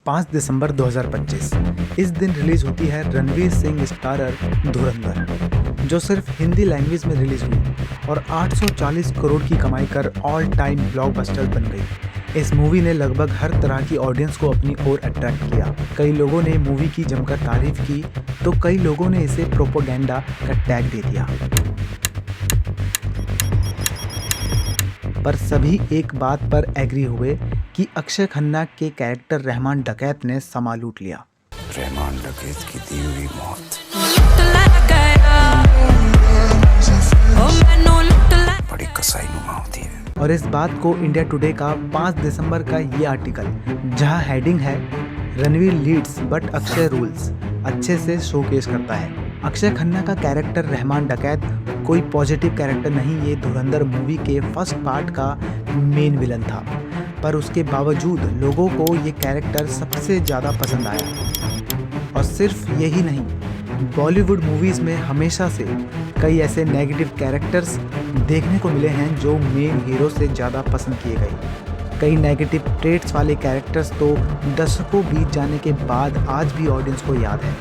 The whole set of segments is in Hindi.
5 दिसंबर 2025। इस दिन रिलीज होती है रणवीर सिंह स्टारर धुरंधर, जो सिर्फ हिंदी लैंग्वेज में रिलीज हुई और 840 करोड़ की कमाई कर ऑल टाइम ब्लॉकबस्टर बन गई। इस मूवी ने लगभग हर तरह की ऑडियंस को अपनी ओर अट्रैक्ट किया। कई लोगों ने मूवी की जमकर तारीफ की तो कई लोगों ने इसे प्रोपोगेंडा का टैग दे दिया। पर सभी एक बात पर एग्री हुए कि अक्षय खन्ना के कैरेक्टर रहमान डकैत ने समा लूट लिया। रहमान डकैत की दी हुई मौत बड़ी कसाईनुमा होती है। और इस बात को इंडिया टुडे का 5 दिसंबर का ये आर्टिकल, जहां हेडिंग है Ranveer leads but Akshay rules, अच्छे से शोकेस करता है। अक्षय खन्ना का कैरेक्टर रहमान डकैत कोई पॉजिटिव कैरेक्टर नहीं, ये धुरंधर मूवी के फर्स्ट पार्ट का मेन विलन था, पर उसके बावजूद लोगों को ये कैरेक्टर सबसे ज़्यादा पसंद आया। और सिर्फ यही नहीं, बॉलीवुड मूवीज़ में हमेशा से कई ऐसे नेगेटिव कैरेक्टर्स देखने को मिले हैं जो मेन हीरो से ज़्यादा पसंद किए गए। कई नेगेटिव ट्रेट्स वाले कैरेक्टर्स तो दशकों बीत जाने के बाद आज भी ऑडियंस को याद है।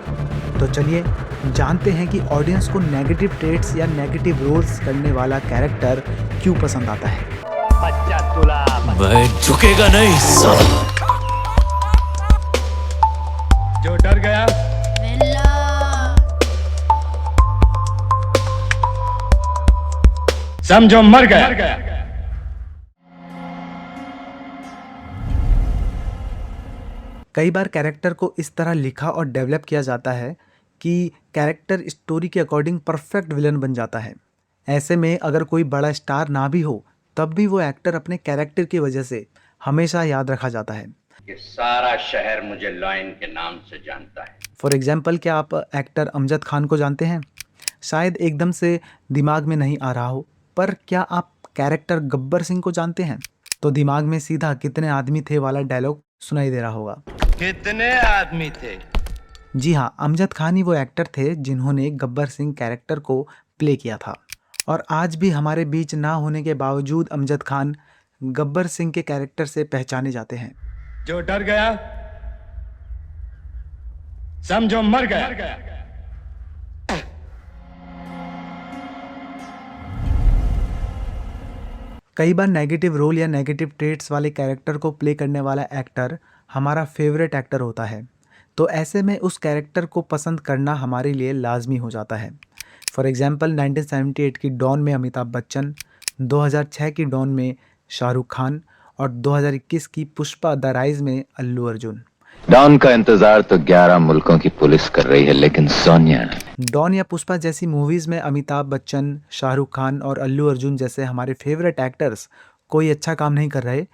तो चलिए जानते हैं कि ऑडियंस को नेगेटिव ट्रेट्स या नेगेटिव रोल्स करने वाला कैरेक्टर क्यों पसंद आता है। वह झुकेगा नहीं साला। जो डर गया समझो मर गया। कई बार कैरेक्टर को इस तरह लिखा और डेवलप किया जाता है कि कैरेक्टर स्टोरी के अकॉर्डिंग परफेक्ट विलन बन जाता है। ऐसे में अगर कोई बड़ा स्टार ना भी हो तब भी वो एक्टर अपने कैरेक्टर की वजह से हमेशा याद रखा जाता है। ये सारा शहर मुझे लॉयन के नाम से जानता है। फॉर एग्जाम्पल, क्या आप एक्टर अमजद खान को जानते हैं? शायद एकदम से दिमाग में नहीं आ रहा हो, पर क्या आप कैरेक्टर गब्बर सिंह को जानते हैं? तो दिमाग में सीधा कितने आदमी थे वाला डायलॉग सुनाई दे रहा होगा। कितने आदमी थे? जी हाँ, अमजद खान ही वो एक्टर थे जिन्होंने गब्बर सिंह कैरेक्टर को प्ले किया था। और आज भी हमारे बीच ना होने के बावजूद अमजद खान गब्बर सिंह के कैरेक्टर से पहचाने जाते हैं। जो डर गया समझो मर गया। कई बार नेगेटिव रोल या नेगेटिव ट्रेट्स वाले कैरेक्टर को प्ले करने वाला एक्टर हमारा फेवरेट एक्टर होता है, तो ऐसे में उस कैरेक्टर को पसंद करना हमारे लिए लाजमी हो जाता है। फॉर एग्जांपल 1978 की डॉन में अमिताभ बच्चन, 2006 की डॉन में शाहरुख खान और 2021 की पुष्पा द राइज में अल्लू अर्जुन। डॉन का इंतजार तो 11 मुल्कों की पुलिस कर रही है, लेकिन सोनिया डॉन या पुष्पा जैसी मूवीज़ में अमिताभ बच्चन, शाहरुख खान और अल्लू अर्जुन जैसे हमारे फेवरेट एक्टर्स कोई अच्छा काम नहीं कर रहे।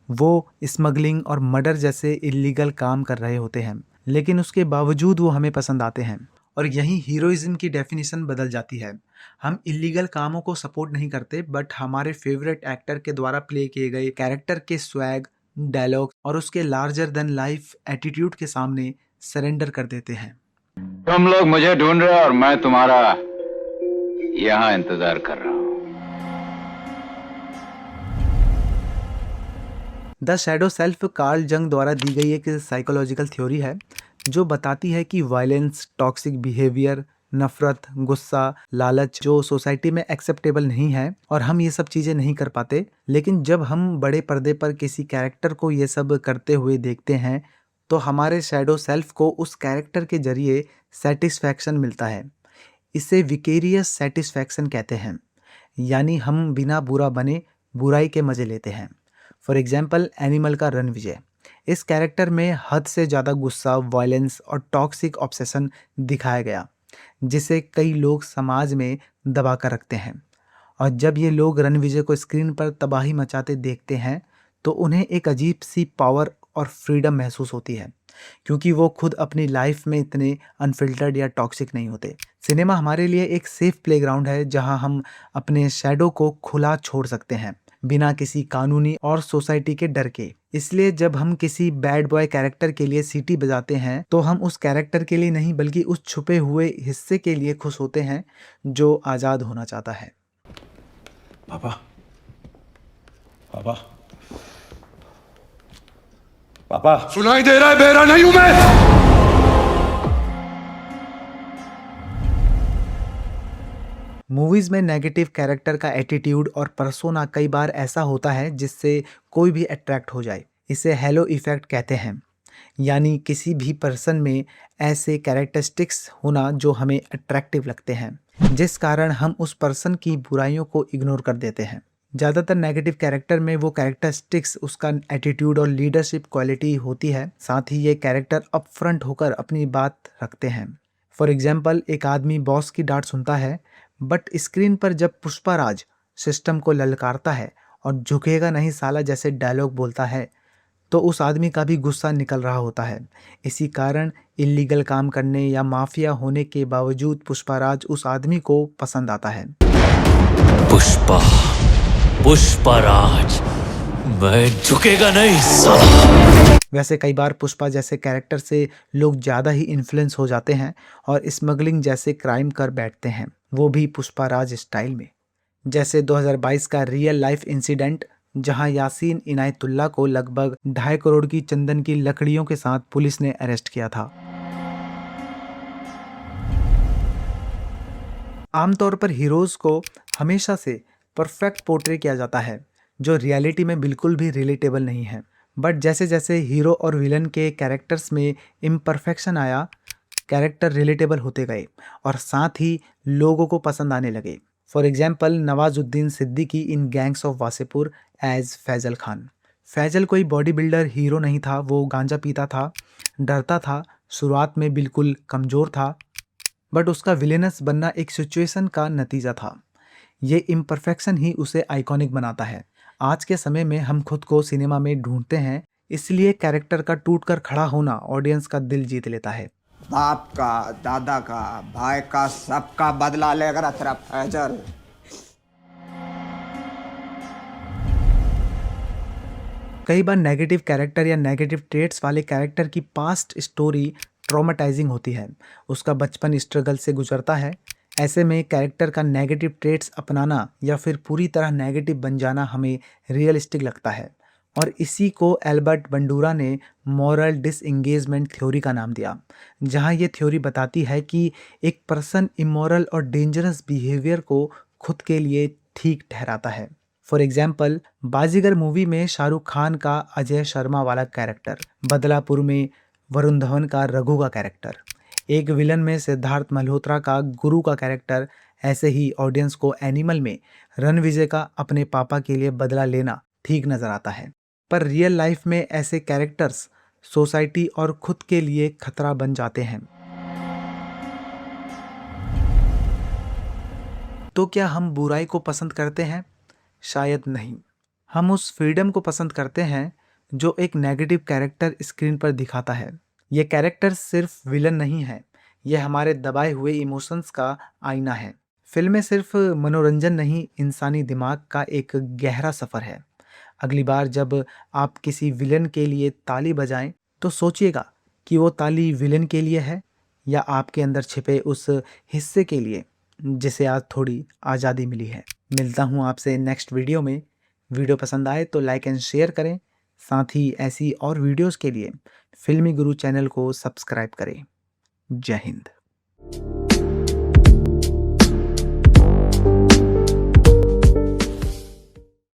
वो स्मगलिंग और मर्डर जैसे इलीगल काम कर रहे होते हैं, लेकिन उसके बावजूद वो हमें पसंद आते हैं। और यहीं हीरोइज्म की डेफिनेशन बदल जाती है। हम इलीगल कामों को सपोर्ट नहीं करते, बट हमारे फेवरेट एक्टर के द्वारा प्ले किए गए कैरेक्टर के स्वैग, डायलॉग और उसके लार्जर देन लाइफ एटीट्यूड के सामने सरेंडर कर देते हैं। तुम लोग मुझे ढूंढ रहे हो और मैं तुम्हारा यहाँ इंतजार कर रहा हूँ। द शैडो सेल्फ कार्ल जंग द्वारा दी गई एक साइकोलॉजिकल थ्योरी है जो बताती है कि वायलेंस, टॉक्सिक बिहेवियर, नफरत, गुस्सा, लालच जो सोसाइटी में एक्सेप्टेबल नहीं है और हम ये सब चीज़ें नहीं कर पाते, लेकिन जब हम बड़े पर्दे पर किसी कैरेक्टर को ये सब करते हुए देखते हैं तो हमारे शैडो सेल्फ को उस कैरेक्टर के जरिए सेटिस्फैक्शन मिलता है। इसे विकेरियस सेटिस्फैक्शन कहते हैं, यानी हम बिना बुरा बने बुराई के मज़े लेते हैं। फॉर एग्जाम्पल एनिमल का रणविजय, इस कैरेक्टर में हद से ज़्यादा गुस्सा, वायलेंस और टॉक्सिक ऑब्सेशन दिखाया गया, जिसे कई लोग समाज में दबा कर रखते हैं। और जब ये लोग रणविजय को स्क्रीन पर तबाही मचाते देखते हैं तो उन्हें एक अजीब सी पावर और फ्रीडम महसूस होती है, क्योंकि वो खुद अपनी लाइफ में इतने अनफिल्टर्ड या टॉक्सिक नहीं होते। सिनेमा हमारे लिए एक सेफ प्लेग्राउंड है जहां हम अपने शैडो को खुला छोड़ सकते हैं बिना किसी कानूनी और सोसाइटी के डर के। इसलिए जब हम किसी बैड बॉय कैरेक्टर के लिए सीटी बजाते हैं तो हम उस कैरेक्टर के लिए नहीं बल्कि उस छुपे हुए हिस्से के लिए खुश होते हैं जो आज़ाद होना चाहता है। पापा पापा पापा सुनाई दे रहा है, बेरा नहीं हूं मैं। मूवीज में नेगेटिव कैरेक्टर का एटीट्यूड और पर्सोना कई बार ऐसा होता है जिससे कोई भी अट्रैक्ट हो जाए। इसे हेलो इफेक्ट कहते हैं, यानी किसी भी पर्सन में ऐसे कैरेक्टरिस्टिक्स होना जो हमें अट्रैक्टिव लगते हैं, जिस कारण हम उस पर्सन की बुराइयों को इग्नोर कर देते हैं। ज़्यादातर नेगेटिव कैरेक्टर में वो कैरेक्टरिस्टिक्स उसका एटीट्यूड और लीडरशिप क्वालिटी होती है। साथ ही ये कैरेक्टर अपफ्रंट होकर अपनी बात रखते हैं। फॉर एग्जाम्पल, एक आदमी बॉस की डांट सुनता है, बट स्क्रीन पर जब पुष्पाराज सिस्टम को ललकारता है और झुकेगा नहीं साला जैसे डायलॉग बोलता है, तो उस आदमी का भी गुस्सा निकल रहा होता है। इसी कारण इलीगल काम करने या माफिया होने के बावजूद पुष्पाराज उस आदमी को पसंद आता है। पुष्पा, पुष्पाराज, मैं झुकेगा नहीं साला। वैसे कई बार पुष्पा जैसे कैरेक्टर से लोग ज़्यादा ही इन्फ्लुएंस हो जाते हैं और स्मगलिंग जैसे क्राइम कर बैठते हैं, वो भी पुष्पाराज स्टाइल में। जैसे 2022 का रियल लाइफ इंसिडेंट, जहां यासीन इनायतुल्ला को लगभग 2.5 करोड़ की चंदन की लकड़ियों के साथ पुलिस ने अरेस्ट किया था। आमतौर पर हीरोज को हमेशा से परफेक्ट पोर्ट्रे किया जाता है, जो रियलिटी में बिल्कुल भी रिलेटेबल नहीं है। बट जैसे जैसे हीरो और विलन के कैरेक्टर्स में इम्परफेक्शन आया, कैरेक्टर रिलेटेबल होते गए और साथ ही लोगों को पसंद आने लगे। For example, Nawazuddin Siddiqui in gangs of Wasseypur as Faizal Khan. Faizal कोई बॉडी बिल्डर हीरो नहीं था, वो गांजा पीता था, डरता था, शुरुआत में बिल्कुल कमज़ोर था, बट उसका विलेनस बनना एक सिचुएशन का नतीजा था। ये इम्परफेक्शन ही उसे आइकॉनिक बनाता है। आज के समय में हम खुद को सिनेमा में ढूंढते हैं, इसलिए कैरेक्टर का टूटकर खड़ा होना ऑडियंस का दिल जीत लेता है। बाप का, दादा का, भाई का, सबका बदला लेकर तेरा फैजल। कई बार नेगेटिव कैरेक्टर या नेगेटिव ट्रेट्स वाले कैरेक्टर की पास्ट स्टोरी ट्रॉमेटाइजिंग होती है, उसका बचपन स्ट्रगल से गुजरता है। ऐसे में कैरेक्टर का नेगेटिव ट्रेट्स अपनाना या फिर पूरी तरह नेगेटिव बन जाना हमें रियलिस्टिक लगता है, और इसी को एल्बर्ट बंडूरा ने मॉरल डिसएंगेजमेंट थ्योरी का नाम दिया, जहां ये थ्योरी बताती है कि एक पर्सन इमोरल और डेंजरस बिहेवियर को खुद के लिए ठीक ठहराता है। फॉर एग्जाम्पल, बाजीगर मूवी में शाहरुख खान का अजय शर्मा वाला कैरेक्टर, बदलापुर में वरुण धवन का रघु का कैरेक्टर, एक विलन में सिद्धार्थ मल्होत्रा का गुरु का कैरेक्टर, ऐसे ही ऑडियंस को एनिमल में रणविजय का अपने पापा के लिए बदला लेना ठीक नजर आता है। पर रियल लाइफ में ऐसे कैरेक्टर्स सोसाइटी और खुद के लिए खतरा बन जाते हैं। तो क्या हम बुराई को पसंद करते हैं? शायद नहीं। हम उस फ्रीडम को पसंद करते हैं जो एक नेगेटिव कैरेक्टर स्क्रीन पर दिखाता है। ये कैरेक्टर सिर्फ विलन नहीं है, ये हमारे दबाए हुए इमोशंस का आईना है। फिल्में सिर्फ मनोरंजन नहीं, इंसानी दिमाग का एक गहरा सफ़र है। अगली बार जब आप किसी विलन के लिए ताली बजाएं, तो सोचिएगा कि वो ताली विलन के लिए है या आपके अंदर छिपे उस हिस्से के लिए जिसे आज थोड़ी आज़ादी मिली है। मिलता हूँ आपसे नेक्स्ट वीडियो में। वीडियो पसंद आए तो लाइक एंड शेयर करें, साथ ही ऐसी और वीडियोस के लिए फिल्मी गुरु चैनल को सब्सक्राइब करें। जय हिंद।